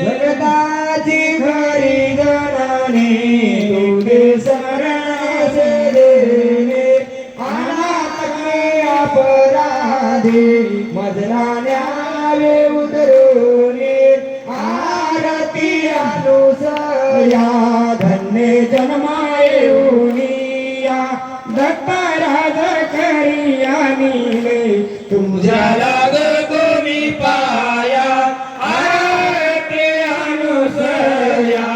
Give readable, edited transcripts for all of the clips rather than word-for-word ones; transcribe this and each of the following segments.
जगताची खरी जननी तुझे शरण देणे अनाथने अपराधी मजला न्यावे उतरुनी आरती अनुसया धन्य जन्माये उनिया दत्तराज करियानी तुझ्या लागतो मी पाया आरती अनुसया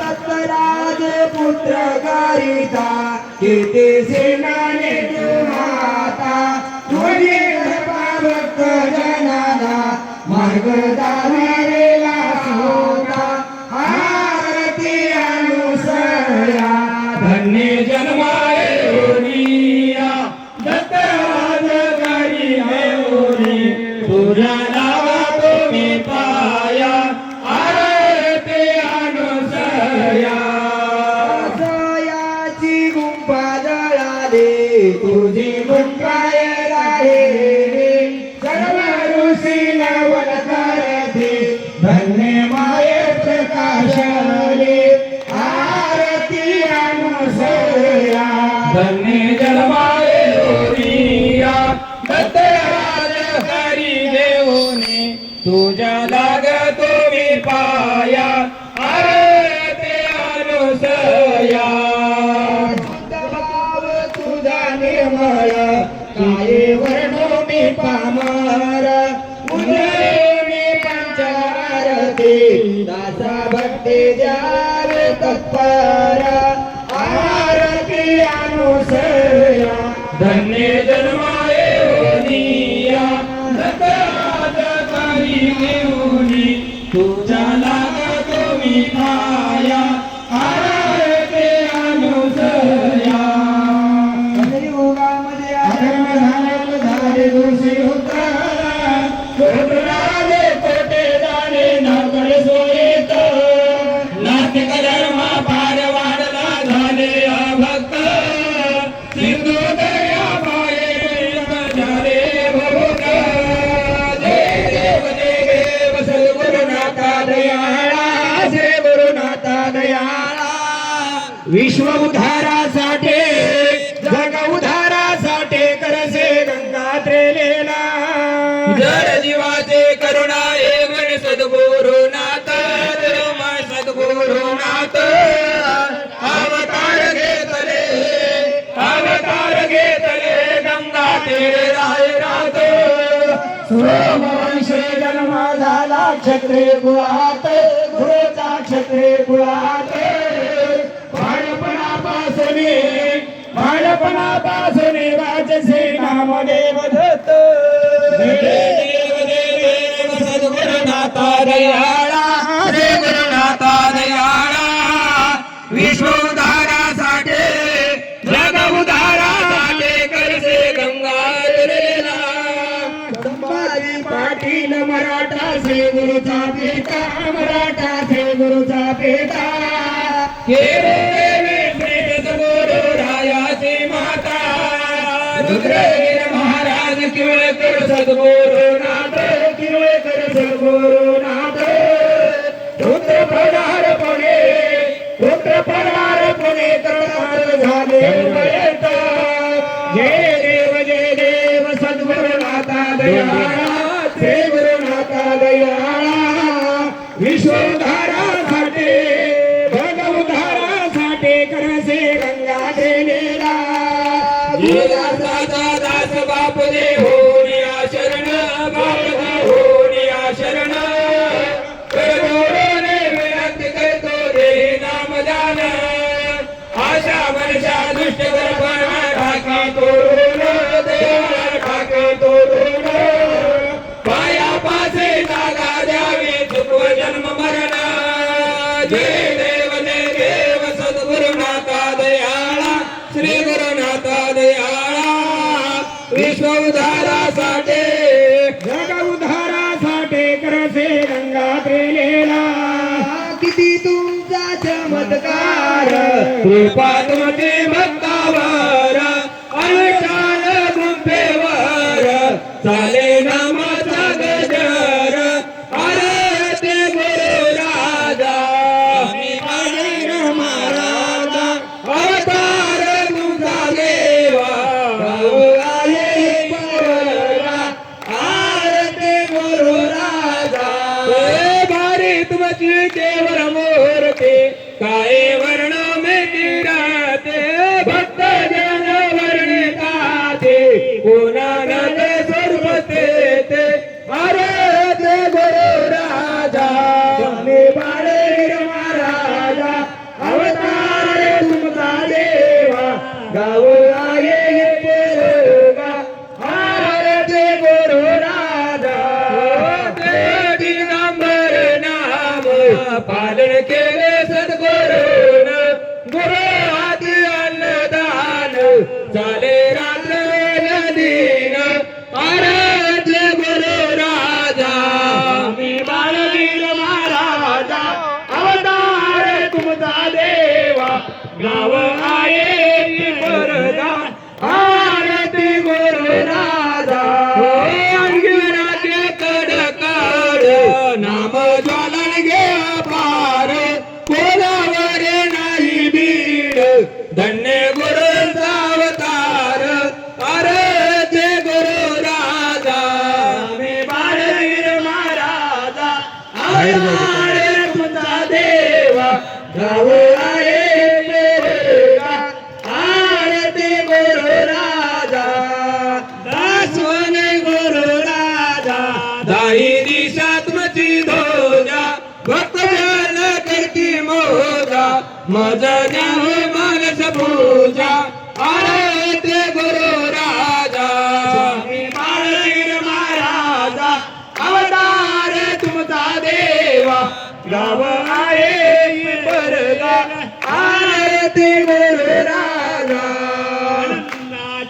दत्तराज पुत्र करिता किती सेनाने माता तुझे भक्त जनाला मार्ग दारेला सोता आरती अनुसया धन्य जन्माये ओनिया दत्तराज करियानी तुझ्या नावातो मी पाया आरती अनुसया सयाची गुंफा जळाली तुझी गुंफाय राहिली सर्व ऋषी नवन करते धन्य माये प्रकाशले आरती अनुसया धन्य जन्माये ओनिया दत्तराज हरी देवने तुझ्या लागतो मी पाया आरती अनुसया भाव तुझा निर्मळ काये वर्णो मी पामर मुने मी पंचारती दासा भक्ती द्यावे तत्पर आरती अनुसया धन्य जन्माये ओनिया दत्तराज करी देऊनी तुझ्या लागतो मी पाया आरती अनुसया कलियुगामध्ये अधर्म झाले दोषी उतरला कोटराले कोटे झाले नाकड सोयीत नास्तिक धर्म फार वाढला झाले अभक्त सिंधू दर्या पाये झाले भोग जय देव सद्गुरुनाथा दयाळा श्री गुरुनाथा दयाळा विश्व उद्धारासाठी जग उद्धारासाठी करसे गंगा त्रेलेला जर जीवाचे करुणा हे गण सद्गुरुनाथ सद्गुरुनाथ अवतार घेतले गंगा तेरे रायनाथ सोमवंशी जन्म झाला क्षत्रिय कुळात गुरुचा क्षत्रिय कुळात बाळपणापासून वाचसे नामदेव दत्त देव सद्गुरुनाथा दयाळा श्री गुरुनाथा दयाळा विश्व उद्धारासाठी जग उद्धारासाठी करसे गंगा त्रेला संभाजी पाटील मराठा श्री गुरुचा पिता मराठा श्री गुरुचा पिता रुद्रवीर महाराज किवळकर सद्गुरुनाथ किवळकर सद्गुरुनाथ पुत्र पडार पुणे करणार झाले जय देव सद्गुरुनाथा दयाळा श्री गुरुनाथा दयाळा विश्व उद्धारासाठी जग उद्धारासाठी करसे गंगा त्रेलेला दास बाप दे होनिया शरण बाप दे होनिया शरण करगोरने विनंती करतो रे नाम दान आशा मनशा दुष्ट गर्भण ठाके तोरण देवाला ठाके तोरण पाया पासे जागा द्यावी चुकव जन्म मरण जय देव सद्गुरुनाथा दयाळा श्री गुरुनाथा दयाळा विश्व उद्धारासाठी जग उद्धारासाठी करसे गंगा त्रेलेला किती तुमचा चमत्कार कृपा तुमची भक्तावर अनुष्ठान गुंफेवर चाले नामाचा गजर भारी तुमची केवळ मूर्ती काय वर्ण में तिराते भक्त जन वर्णिताते कोणानंद स्वरूप ते अरे ते गुरु राजा स्वामी बाळवीर महाराजा अवतार तुमचा देवा गाव आहे पोरगा आरती गुरु राजा ते दिगंबर नाम पालन केले सद्गुरुन गुरु आदि अन्नदान झाले रात्र नदीन आराध्य गुरु राजा स्वामी बाळवीर महाराजा अवतार तुमचा देवा गाव आहे पोरगा आरती गुरु राजा अंगिराचे कडकड नाम ज्वालन घे पार कोणावर नाही बीड धन्य गुरुचा अवतार अरे ते गुरु राजा स्वामी बाळवीर महाराजा अवतार तुमचा देवा गाव आहे पोरगा आरती गुरु राजा दासवन गुरु राजा दाही दिशात्मची धोजा भक्त जन करती मोजा मज न्याव मानस पूजा अरे ते गुरु राजा स्वामी बाळवीर महाराजा अवतार तुमचा देवा गाव आहे पोरगा आरती गुरु राजा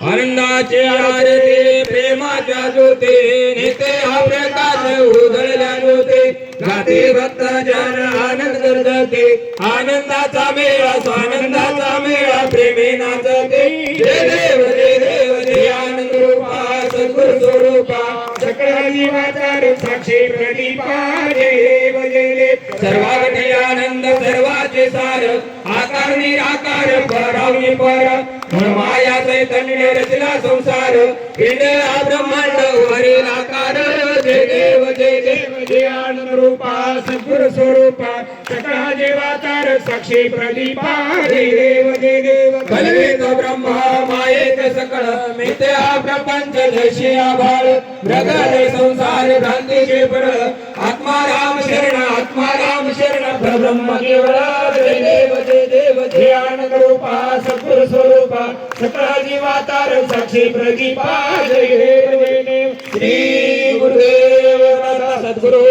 आनंदाचे आरती प्रेमाच्या ज्योती नेते हा प्रकाश उधळल्या ज्योती गाते भक्त जन आनंद करते आनंदाचा मेळा स्वानंदाचा मेळा प्रेमे नाचते जय देव जय आनंद रूपा सद्गुरु स्वरूपा सकळ जीवाचा साक्षी प्रदीपा जय देव सर्वागती आनंद सर्वाचे सार आकार निराकार परावनी पर म्हणून माया चैतन्य रचला संसार पिंड हा ब्रह्मांड वरील आकार जय देव जय आनंद रूपा सद्गुरु स्वरूपा सकळ जीवाचा साक्षी प्रदीपा जय देव कलवेत ब्रह्मा मायेत सकळ मिथे हा प्रपंच जैसे आभाळ मृगालय संसार भ्रांतीचे पर आत्मा राम शरण ब्रह्म केवळ जय देव जय आनंद रूपा सद्गुरु स्वरूपा सकळ जीवाचा साक्षी प्रदीपा जय देव श्री गुरुदेव दत्त सद्गुरु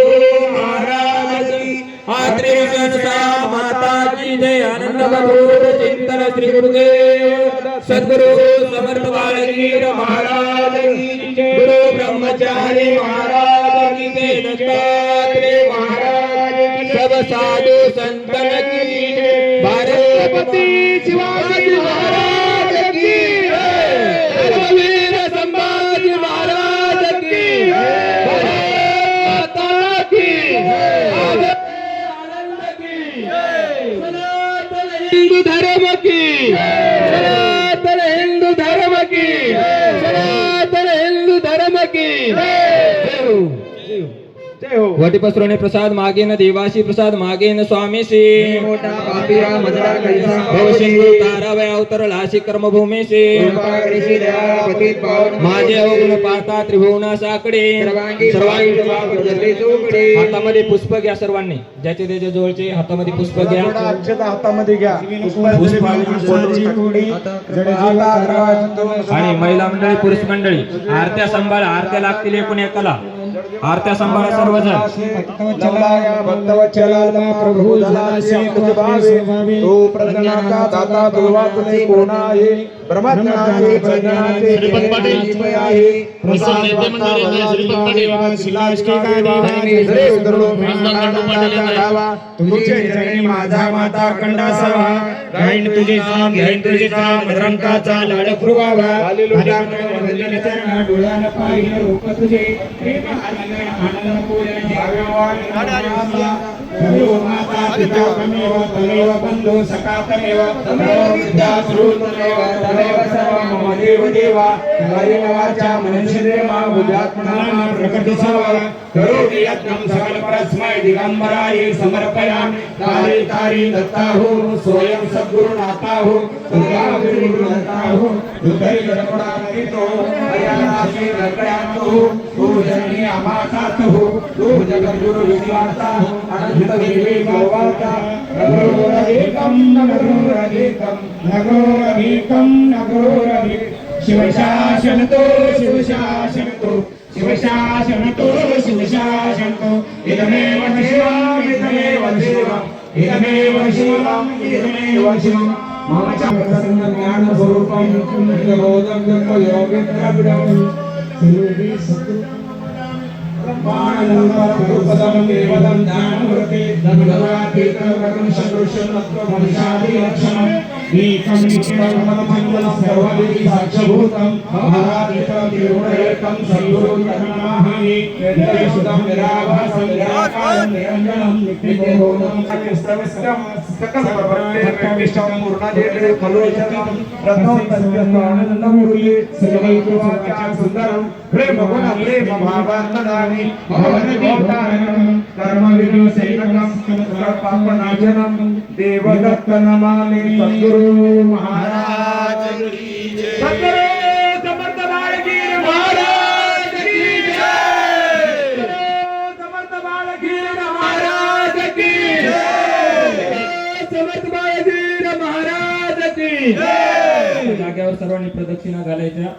महाराज की आत्री संस्था माता की जय आनंद कपूर चिंतन श्री गुरुदेव सद्गुरु समर्थ बालवीर महाराज की जय गुरु ब्रह्मचारी महाराज की जय दत्तात्रेय महाराज की सब साधु संतन की जय भारतपती शिवाजी महाराज की जय धर्मवीर संभाजी महाराज की जय भारत माता की जय आनंद की जय सनातन हिंदू धर्म की सनातन हिंदू धर्म की सनातन हिंदू धर्म की जय हो वटी पसरवणे प्रसाद मागेन देवाशी प्रसाद मागेन स्वामीशी मोठा पापिया मजरा कैसा भवसिंधू तारावय अवतरलाशी कर्मभूमीशी कृपाकृषी दया पतित पावन माझे अवगुण पाहता त्रिभुवनासाकडे सर्वांगी चौकडे हातामध्ये पुष्प घ्या सर्वांनी ज्याचे त्याच्या जवळचे हातामध्ये पुष्प घ्या अक्षता हातामध्ये घ्या आणि महिला मंडळी पुरुष मंडळी आरत्या सांभाळा आरत्या लागतील एकूण एकाला आरत्या सांभाळा सर्वजण प्रभु तो प्रज्ञाचा दाता तुझा तुझे कोण आहे ब्रह्मज्ञानाचे प्रज्ञानाचे जीवय आहे तुझे जणी माझा माता कंडासावा गाईन तुझे साम घेईन तुझे साम रंकाचा लाड फुरवावा डोळ्यानं पाहिलं रूप तुझे प्रेम आनंद पूजन तमेव माता पिता तमेव बंधु सखा तमेव विद्या गुरु तमेव सर्व मम देव देवा कायेन वाचा मनसेन्द्रियर्वा बुद्ध्यात्मना प्रकृतिसर्वा करोमि यत्नं सकल परस्मै दिगंबराय समर्पयामि तारे तारे दत्ताहो स्वयं सद्गुरुनाथाहो सद्गुरुनाथाहो हृदय गणपणातो अयानासी रकयातो पूजनीय अमातातो तू जगद्गुरु विद्वांताहो अनंत देवी गोवाता नगरोरधिकं नगरोरधिकं नगरोरधिकं नगरोरधिकं शिवशासनतो शिवशासनतो शिवशासनतो शिवशासनतो इदमेव शिवम् इदमेव शिवम् इदमेव शिवम् इदमेव शिवम् मम च ज्ञान स्वरूपं बोधं जप योगेन्द्रविदं सिद्धि सत्तु ब्रह्मानंद परमपदं केवलं ज्ञानमूर्ति धनवातीतं सदृशं मनुष्यादि लक्षणम् एकं नित्यमनमंगलं सर्वविधि साक्षभूतं महाराजितं तिरुणयकं सद्गुरुं नमामि नित्यशुद्धं निराभासं निराकारं निरञ्जनं नित्यबोधं सत्यस्तवस्तं सकलप्रपत्तेर्विष्टं पूर्णजेते फलोचितं रत्नोत्तरत्वानन्दमूर्ति सर्वैकवाक्यं सुन्दरं प्रेमगुण प्रेम भावात्मदानि भवनदीपतारणं कर्मविदुसेनकं पापनाशनं देवदत्त नमामि सद्गुरु महाराज की जय। सद्गुरु समर्थ बाळगीर महाराज की जय। समर्थ बाळगीर महाराज की जय। समर्थ बाळगीर महाराज की जय। जागेवर सर्वांनी प्रदक्षिणा घालायच्या।